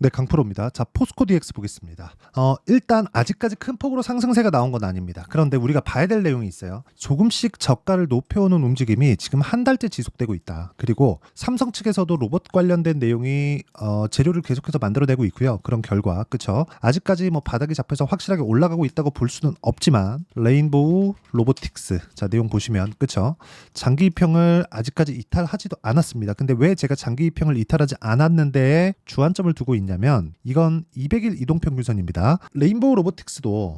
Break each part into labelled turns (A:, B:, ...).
A: 네, 강프로입니다. 자, 포스코 DX 보겠습니다. 일단 아직까지 큰 폭으로 상승세가 나온 건 아닙니다. 그런데 우리가 봐야 될 내용이 있어요. 조금씩 저가를 높여오는 움직임이 지금 한 달째 지속되고 있다. 그리고 삼성 측에서도 로봇 관련된 내용이 재료를 계속해서 만들어내고 있고요. 그런 결과, 그쵸? 아직까지 뭐 바닥이 잡혀서 확실하게 올라가고 있다고 볼 수는 없지만 레인보우 로보틱스, 자, 내용 보시면, 그쵸? 장기 입형을 아직까지 이탈하지도 않았습니다. 근데 왜 제가 장기 입형을 이탈하지 않았는데 주안점을 두고 있냐면 이건 200일 이동평균선입니다. 레인보우 로보틱스도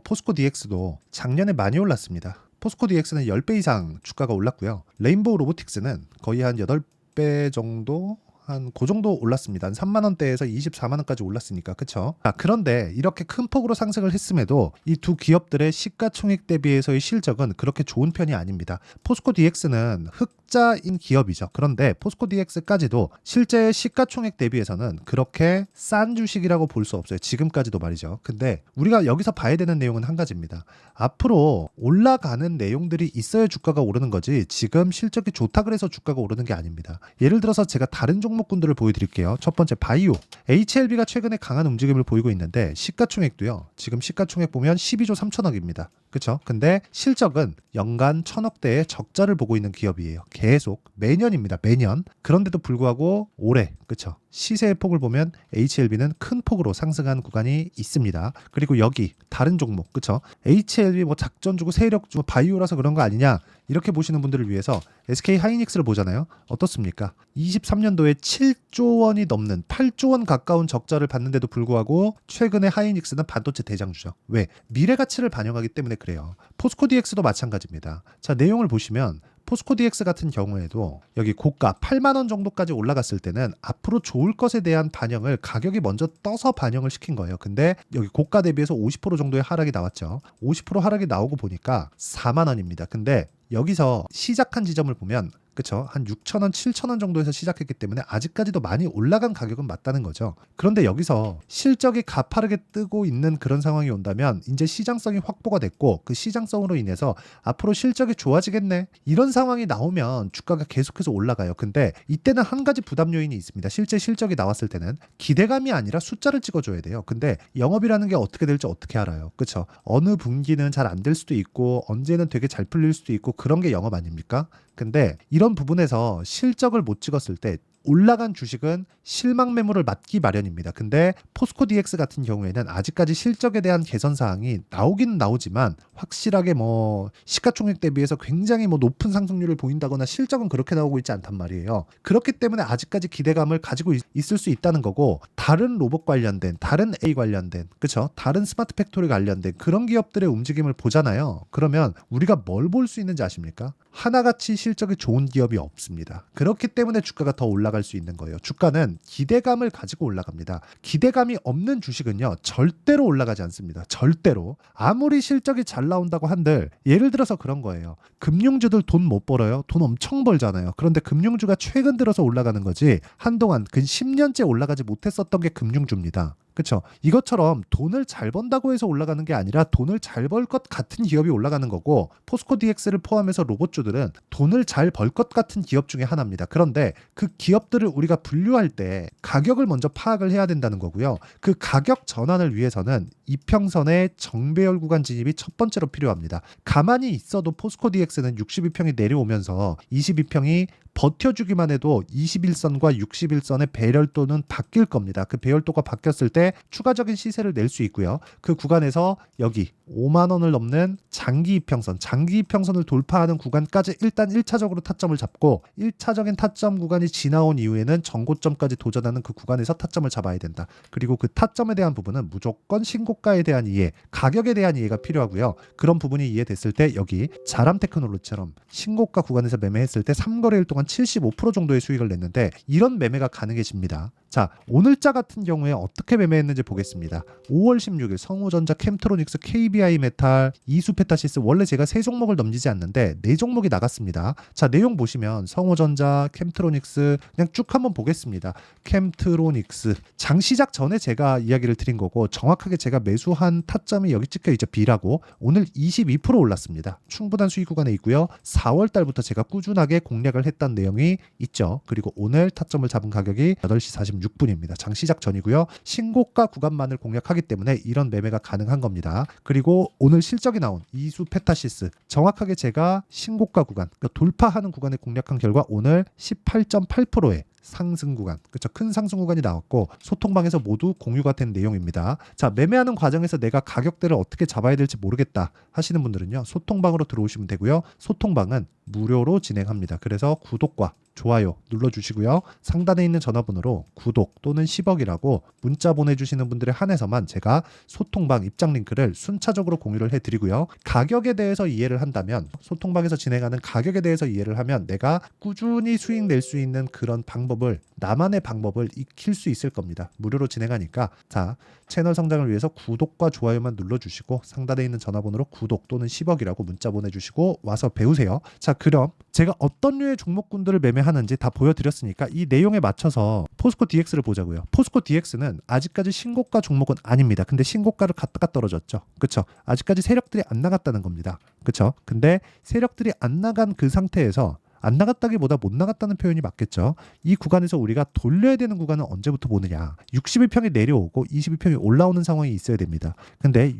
A: 포스코 DX도 작년에 많이 올랐습니다. 포스코 DX는 10배 이상 주가가 올랐고요. 레인보우 로보틱스는 거의 한 8배 정도, 한 그 정도 올랐습니다. 한 3만 원대에서 24만 원까지 올랐으니까, 그쵸? 그런데 이렇게 큰 폭으로 상승을 했음에도 이 두 기업들의 시가총액 대비해서의 실적은 그렇게 좋은 편이 아닙니다. 포스코 DX는 흑자인 기업이죠. 그런데 포스코 DX까지도 실제 시가총액 대비해서는 그렇게 싼 주식이라고 볼 수 없어요. 지금까지도 말이죠. 근데 우리가 여기서 봐야 되는 내용은 한 가지입니다. 앞으로 올라가는 내용들이 있어야 주가가 오르는 거지 지금 실적이 좋다 그래서 주가가 오르는 게 아닙니다. 예를 들어서 제가 다른 종목군들을 보여드릴게요. 첫 번째 바이오, HLB가 최근에 강한 움직임을 보이고 있는데 시가총액도요. 지금 시가총액 보면 12조 3천억입니다. 그쵸? 근데 실적은 연간 1,000억대의 적자를 보고 있는 기업이에요. 계속 매년입니다. 매년. 그런데도 불구하고 올해, 그쵸? 시세의 폭을 보면 HLB는 큰 폭으로 상승한 구간이 있습니다. 그리고 여기 다른 종목, 그쵸? HLB 뭐 작전 주고 세력 주고 바이오라서 그런 거 아니냐? 이렇게 보시는 분들을 위해서 SK 하이닉스를 보잖아요. 어떻습니까? 23년도에 7조 원이 넘는 8조 원 가까운 적자를 봤는데도 불구하고 최근에 하이닉스는 반도체 대장주죠. 왜? 미래 가치를 반영하기 때문에 그래요. 포스코 DX도 마찬가지입니다. 자, 내용을 보시면 포스코 DX 같은 경우에도 여기 고가 8만 원 정도까지 올라갔을 때는 앞으로 좋을 것에 대한 반영을 가격이 먼저 떠서 반영을 시킨 거예요. 근데 여기 고가 대비해서 50% 정도의 하락이 나왔죠. 50% 하락이 나오고 보니까 4만 원입니다. 근데 여기서 시작한 지점을 보면 그쵸? 한 6,000원, 7,000원 정도에서 시작했기 때문에 아직까지도 많이 올라간 가격은 맞다는 거죠. 그런데 여기서 실적이 가파르게 뜨고 있는 그런 상황이 온다면 이제 시장성이 확보가 됐고 그 시장성으로 인해서 앞으로 실적이 좋아지겠네. 이런 상황이 나오면 주가가 계속해서 올라가요. 근데 이때는 한 가지 부담 요인이 있습니다. 실제 실적이 나왔을 때는 기대감이 아니라 숫자를 찍어줘야 돼요. 근데 영업이라는 게 어떻게 될지 어떻게 알아요. 그쵸? 어느 분기는 잘 안 될 수도 있고 언제는 되게 잘 풀릴 수도 있고 그런 게 영업 아닙니까? 근데 이런 부분에서 실적을 못 찍었을 때 올라간 주식은 실망 매물을 맞기 마련입니다. 근데 포스코 DX 같은 경우에는 아직까지 실적에 대한 개선 사항이 나오긴 나오지만 확실하게 뭐 시가총액 대비해서 굉장히 뭐 높은 상승률을 보인다거나 실적은 그렇게 나오고 있지 않단 말이에요. 그렇기 때문에 아직까지 기대감을 가지고 있을 수 있다는 거고 다른 로봇 관련된 다른 A 관련된 그쵸? 다른 스마트 팩토리 관련된 그런 기업들의 움직임을 보잖아요. 그러면 우리가 뭘 볼 수 있는지 아십니까? 하나같이 실적이 좋은 기업이 없습니다. 그렇기 때문에 주가가 더 올라갈 수 있는 거예요. 주가는 기대감을 가지고 올라갑니다. 기대감이 없는 주식은요. 절대로 올라가지 않습니다. 절대로. 아무리 실적이 잘 나온다고 한들 예를 들어서 그런 거예요. 금융주들 돈 못 벌어요? 돈 엄청 벌잖아요. 그런데 금융주가 최근 들어서 올라가는 거지 한동안 근 10년째 올라가지 못했었던 게 금융주입니다. 그렇죠. 이것처럼 돈을 잘 번다고 해서 올라가는 게 아니라 돈을 잘 벌 것 같은 기업이 올라가는 거고 포스코 DX를 포함해서 로봇주들은 돈을 잘 벌 것 같은 기업 중에 하나입니다. 그런데 그 기업들을 우리가 분류할 때 가격을 먼저 파악을 해야 된다는 거고요. 그 가격 전환을 위해서는 이평선의 정배열 구간 진입이 첫 번째로 필요합니다. 가만히 있어도 포스코 DX는 62평이 내려오면서 22평이 버텨주기만 해도 21선과 61선의 배열도는 바뀔 겁니다. 그 배열도가 바뀌었을 때 추가적인 시세를 낼 수 있고요. 그 구간에서 여기 5만 원을 넘는 장기 이평선, 장기 이평선을 돌파하는 구간까지 일단 1차적으로 타점을 잡고 1차적인 타점 구간이 지나온 이후에는 정고점까지 도전하는 그 구간에서 타점을 잡아야 된다. 그리고 그 타점에 대한 부분은 무조건 신고가에 대한 이해, 가격에 대한 이해가 필요하고요. 그런 부분이 이해됐을 때 여기 자람 테크놀로지처럼 신고가 구간에서 매매했을 때 3거래일 동안 75% 정도의 수익을 냈는데 이런 매매가 가능해집니다. 자, 오늘자 같은 경우에 어떻게 매매했는지 보겠습니다. 5월 16일 성우전자, 캠트로닉스, KBI 메탈, 이수페타시스 원래 제가 3종목을 넘기지 않는데 4종목이 나갔습니다. 자, 내용 보시면 성우전자, 캠트로닉스 그냥 쭉 한번 보겠습니다. 캠트로닉스 장 시작 전에 제가 이야기를 드린 거고 정확하게 제가 매수한 타점이 여기 찍혀 있죠. B라고. 오늘 22% 올랐습니다. 충분한 수익 구간에 있고요. 4월 달부터 제가 꾸준하게 공략을 했던 내용이 있죠. 그리고 오늘 타점을 잡은 가격이 8시 46분 46분입니다. 장 시작 전이고요. 신고가 구간만을 공략하기 때문에 이런 매매가 가능한 겁니다. 그리고 오늘 실적이 나온 이수 페타시스 정확하게 제가 신고가 구간, 그러니까 돌파하는 구간을 공략한 결과 오늘 18.8%의 상승 구간, 그렇죠? 큰 상승 구간이 나왔고 소통방에서 모두 공유가 된 내용입니다. 자, 매매하는 과정에서 내가 가격대를 어떻게 잡아야 될지 모르겠다 하시는 분들은요, 소통방으로 들어오시면 되고요. 소통방은 무료로 진행합니다. 그래서 구독과 좋아요 눌러주시고요. 상단에 있는 전화번호로 구독 또는 10억이라고 문자 보내주시는 분들에 한해서만 제가 소통방 입장 링크를 순차적으로 공유를 해드리고요. 가격에 대해서 이해를 한다면, 소통방에서 진행하는 가격에 대해서 이해를 하면 내가 꾸준히 수익 낼 수 있는 그런 방법을, 나만의 방법을 익힐 수 있을 겁니다. 무료로 진행하니까. 자, 채널 성장을 위해서 구독과 좋아요만 눌러주시고 상단에 있는 전화번호로 구독 또는 10억이라고 문자 보내주시고 와서 배우세요. 자, 그럼 제가 어떤 류의 종목군들을 매매하는지 다 보여드렸으니까 이 내용에 맞춰서 포스코 DX를 보자고요. 포스코 DX는 아직까지 신고가 종목은 아닙니다. 근데 신고가를 갔다가 떨어졌죠. 그쵸? 아직까지 세력들이 안 나갔다는 겁니다. 그쵸? 근데 세력들이 안 나간 그 상태에서, 안 나갔다기보다 못 나갔다는 표현이 맞겠죠. 이 구간에서 우리가 돌려야 되는 구간은 언제부터 보느냐. 61평이 내려오고 22평이 올라오는 상황이 있어야 됩니다. 근데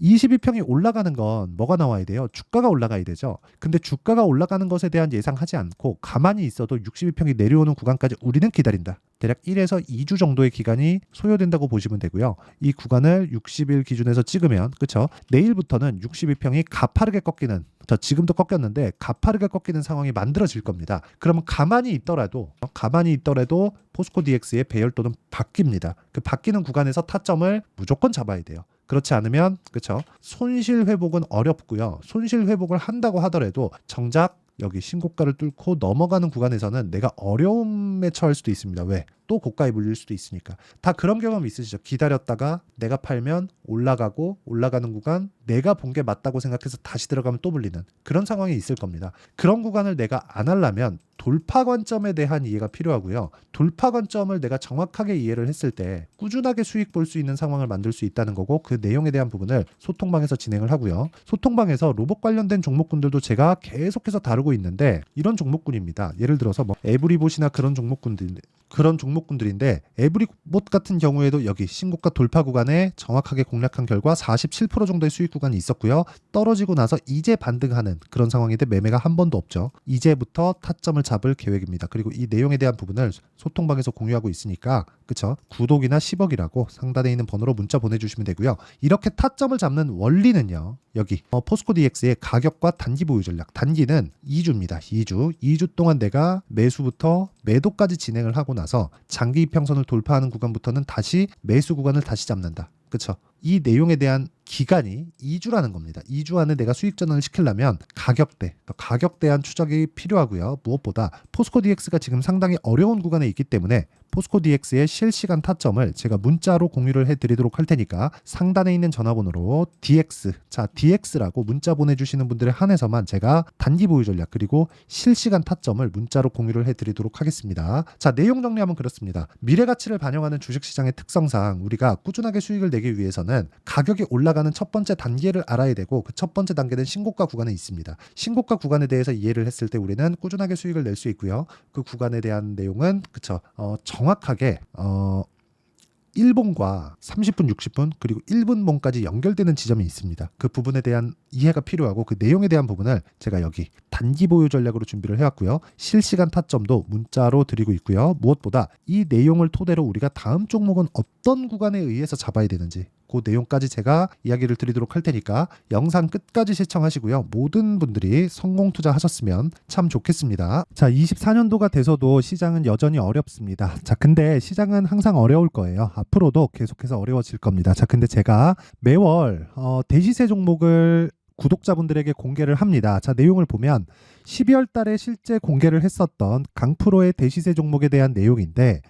A: 22평이 올라가는 건 뭐가 나와야 돼요? 주가가 올라가야 되죠. 근데 주가가 올라가는 것에 대한 예상하지 않고 가만히 있어도 62평이 내려오는 구간까지 우리는 기다린다. 대략 1에서 2주 정도의 기간이 소요된다고 보시면 되고요. 이 구간을 60일 기준에서 찍으면, 그쵸? 내일부터는 62평이 가파르게 꺾이는, 지금도 꺾였는데 가파르게 꺾이는 상황이 만들어질 겁니다. 그러면 가만히 있더라도 포스코 DX의 배열도는 바뀝니다. 그 바뀌는 구간에서 타점을 무조건 잡아야 돼요. 그렇지 않으면, 그쵸? 손실 회복은 어렵고요. 손실 회복을 한다고 하더라도 정작 여기 신고가를 뚫고 넘어가는 구간에서는 내가 어려움에 처할 수도 있습니다. 왜? 또 고가에 물릴 수도 있으니까. 다 그런 경험 있으시죠? 기다렸다가 내가 팔면 올라가고, 올라가는 구간 내가 본 게 맞다고 생각해서 다시 들어가면 또 물리는 그런 상황이 있을 겁니다. 그런 구간을 내가 안 하려면 돌파 관점에 대한 이해가 필요하고요. 돌파 관점을 내가 정확하게 이해를 했을 때 꾸준하게 수익 볼 수 있는 상황을 만들 수 있다는 거고, 그 내용에 대한 부분을 소통방에서 진행을 하고요. 소통방에서 로봇 관련된 종목군들도 제가 계속해서 다루고 있는데, 이런 종목군입니다. 예를 들어서 뭐 에브리봇이나 그런 종목군들인데 에브리봇 같은 경우에도 여기 신고가 돌파 구간에 정확하게 공략한 결과 47% 정도의 수익 구간이 있었고요. 떨어지고 나서 이제 반등하는 그런 상황인데 매매가 한 번도 없죠. 이제부터 타점을 잡을 계획입니다. 그리고 이 내용에 대한 부분을 소통방에서 공유하고 있으니까, 그쵸? 구독이나 10억이라고 상단에 있는 번호로 문자 보내주시면 되고요. 이렇게 타점을 잡는 원리는요, 여기 포스코 DX의 가격과 단기 보유 전략. 단기는 2주입니다. 2주 동안 내가 매수부터 매도까지 진행을 하고 나서 장기 이평선을 돌파하는 구간부터는 다시 매수 구간을 다시 잡는다. 그쵸? 이 내용에 대한 기간이 2주라는 겁니다. 2주 안에 내가 수익 전환을 시키려면 가격대한 추적이 필요하고요. 무엇보다 포스코 DX가 지금 상당히 어려운 구간에 있기 때문에 포스코 DX의 실시간 타점을 제가 문자로 공유를 해드리도록 할 테니까 상단에 있는 전화번호로 DX라고 문자 보내주시는 분들에 한해서만 제가 단기 보유 전략 그리고 실시간 타점을 문자로 공유를 해드리도록 하겠습니다. 자, 내용 정리하면 그렇습니다. 미래 가치를 반영하는 주식시장의 특성상 우리가 꾸준하게 수익을 내기 위해서는 가격이 올라가는 첫 번째 단계를 알아야 되고, 그 첫 번째 단계는 신고가 구간에 있습니다. 신고가 구간에 대해서 이해를 했을 때 우리는 꾸준하게 수익을 낼 수 있고요. 그 구간에 대한 내용은 정확하게 1분과 30분, 60분 그리고 1분봉까지 연결되는 지점이 있습니다. 그 부분에 대한 이해가 필요하고 그 내용에 대한 부분을 제가 여기 단기 보유 전략으로 준비를 해왔고요. 실시간 타점도 문자로 드리고 있고요. 무엇보다 이 내용을 토대로 우리가 다음 종목은 어떤 구간에 의해서 잡아야 되는지 그 내용까지 제가 이야기를 드리도록 할 테니까 영상 끝까지 시청하시고요. 모든 분들이 성공 투자하셨으면 참 좋겠습니다. 자, 24년도가 돼서도 시장은 여전히 어렵습니다. 자, 근데 시장은 항상 어려울 거예요. 앞으로도 계속해서 어려워질 겁니다. 자, 근데 제가 매월 대시세 종목을 구독자분들에게 공개를 합니다. 자, 내용을 보면 12월 달에 실제 공개를 했었던 강프로의 대시세 종목에 대한 내용인데,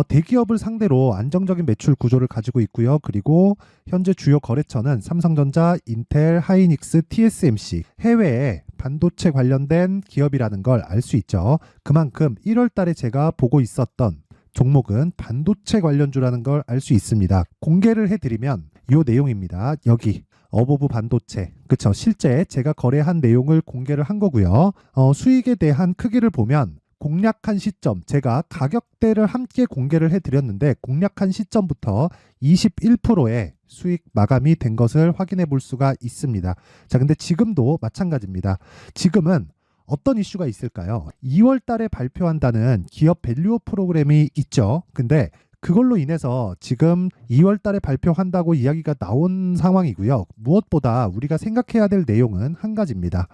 A: 대기업을 상대로 안정적인 매출 구조를 가지고 있고요. 그리고 현재 주요 거래처는 삼성전자, 인텔, 하이닉스, TSMC, 해외에 반도체 관련된 기업이라는 걸 알 수 있죠. 그만큼 1월 달에 제가 보고 있었던 종목은 반도체 관련주라는 걸 알 수 있습니다. 공개를 해드리면 이 내용입니다. 여기 어보브 반도체, 그쵸? 실제 제가 거래한 내용을 공개를 한 거고요. 수익에 대한 크기를 보면 공략한 시점, 제가 가격대를 함께 공개를 해드렸는데 공략한 시점부터 21%의 수익 마감이 된 것을 확인해 볼 수가 있습니다. 자, 근데 지금도 마찬가지입니다. 지금은 어떤 이슈가 있을까요? 2월 달에 발표한다는 기업 밸류업 프로그램이 있죠. 근데 그걸로 인해서 지금 2월 달에 발표한다고 이야기가 나온 상황이고요. 무엇보다 우리가 생각해야 될 내용은 한 가지입니다.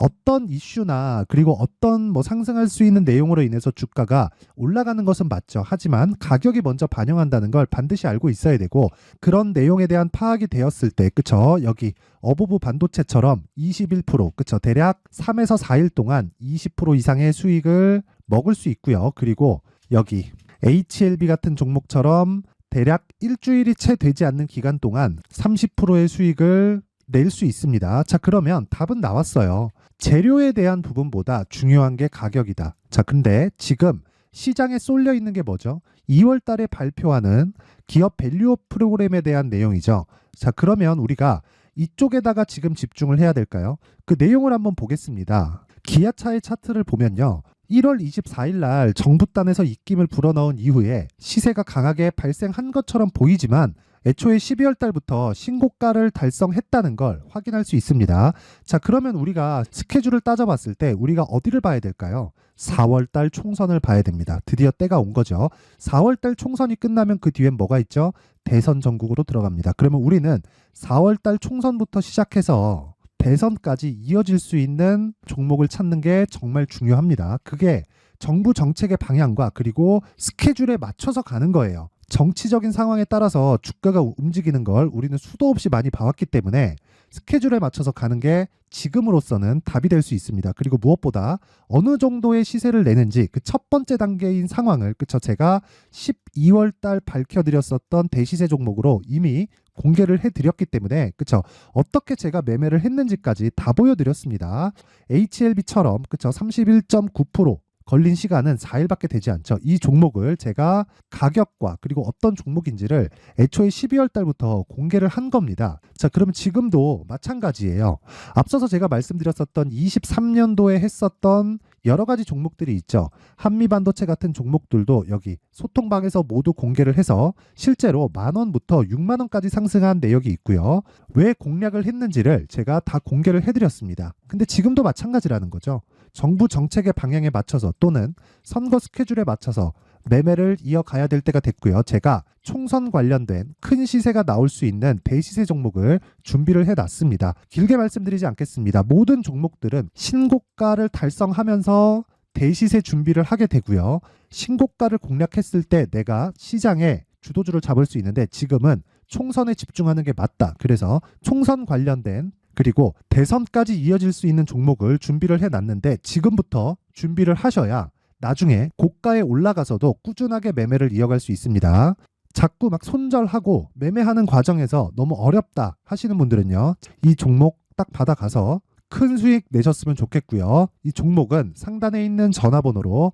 A: 어떤 이슈나 그리고 어떤 상승할 수 있는 내용으로 인해서 주가가 올라가는 것은 맞죠. 하지만 가격이 먼저 반영한다는 걸 반드시 알고 있어야 되고, 그런 내용에 대한 파악이 되었을 때, 그쵸? 여기 어부부 반도체처럼 21%, 그쵸? 대략 3에서 4일 동안 20% 이상의 수익을 먹을 수 있고요. 그리고 여기 HLB 같은 종목처럼 대략 일주일이 채 되지 않는 기간 동안 30%의 수익을 낼 수 있습니다. 자, 그러면 답은 나왔어요. 재료에 대한 부분보다 중요한 게 가격이다. 자, 근데 지금 시장에 쏠려 있는 게 뭐죠? 2월 달에 발표하는 기업 밸류업 프로그램에 대한 내용이죠. 자, 그러면 우리가 이쪽에다가 지금 집중을 해야 될까요? 그 내용을 한번 보겠습니다. 기아차의 차트를 보면요. 1월 24일 날 정부단에서 입김을 불어넣은 이후에 시세가 강하게 발생한 것처럼 보이지만 애초에 12월 달부터 신고가를 달성했다는 걸 확인할 수 있습니다. 자, 그러면 우리가 스케줄을 따져봤을 때 우리가 어디를 봐야 될까요? 4월 달 총선을 봐야 됩니다. 드디어 때가 온 거죠. 4월 달 총선이 끝나면 그 뒤엔 뭐가 있죠? 대선 전국으로 들어갑니다. 그러면 우리는 4월 달 총선부터 시작해서 대선까지 이어질 수 있는 종목을 찾는 게 정말 중요합니다. 그게 정부 정책의 방향과 그리고 스케줄에 맞춰서 가는 거예요. 정치적인 상황에 따라서 주가가 움직이는 걸 우리는 수도 없이 많이 봐왔기 때문에 스케줄에 맞춰서 가는 게 지금으로서는 답이 될 수 있습니다. 그리고 무엇보다 어느 정도의 시세를 내는지 그 첫 번째 단계인 상황을, 그쵸? 제가 12월 달 밝혀드렸었던 대시세 종목으로 이미 공개를 해드렸기 때문에, 그쵸? 어떻게 제가 매매를 했는지까지 다 보여드렸습니다. HLB처럼, 그쵸? 31.9% 걸린 시간은 4일밖에 되지 않죠. 이 종목을 제가 가격과 그리고 어떤 종목인지를 애초에 12월 달부터 공개를 한 겁니다. 자, 그러면 지금도 마찬가지예요. 앞서서 제가 말씀드렸었던 23년도에 했었던 여러 가지 종목들이 있죠. 한미반도체 같은 종목들도 여기 소통방에서 모두 공개를 해서 실제로 10,000원부터 60,000원까지 상승한 내역이 있고요. 왜 공략을 했는지를 제가 다 공개를 해드렸습니다. 근데 지금도 마찬가지라는 거죠. 정부 정책의 방향에 맞춰서 또는 선거 스케줄에 맞춰서 매매를 이어가야 될 때가 됐고요. 제가 총선 관련된 큰 시세가 나올 수 있는 대시세 종목을 준비를 해놨습니다. 길게 말씀드리지 않겠습니다. 모든 종목들은 신고가를 달성하면서 대시세 준비를 하게 되고요. 신고가를 공략했을 때 내가 시장에 주도주를 잡을 수 있는데 지금은 총선에 집중하는 게 맞다. 그래서 총선 관련된 그리고 대선까지 이어질 수 있는 종목을 준비를 해놨는데 지금부터 준비를 하셔야 나중에 고가에 올라가서도 꾸준하게 매매를 이어갈 수 있습니다. 자꾸 막 손절하고 매매하는 과정에서 너무 어렵다 하시는 분들은요. 이 종목 딱 받아가서 큰 수익 내셨으면 좋겠고요. 이 종목은 상단에 있는 전화번호로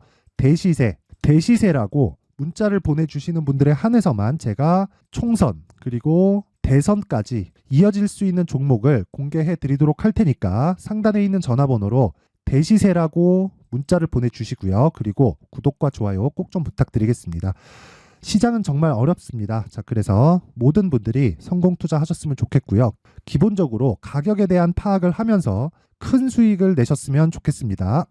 A: 대시세라고 문자를 보내주시는 분들에 한해서만 제가 총선 그리고 대선까지 이어질 수 있는 종목을 공개해 드리도록 할 테니까 상단에 있는 전화번호로 대시세라고 문자를 보내주시고요. 그리고 구독과 좋아요 꼭 좀 부탁드리겠습니다. 시장은 정말 어렵습니다. 자, 그래서 모든 분들이 성공 투자하셨으면 좋겠고요. 기본적으로 가격에 대한 파악을 하면서 큰 수익을 내셨으면 좋겠습니다.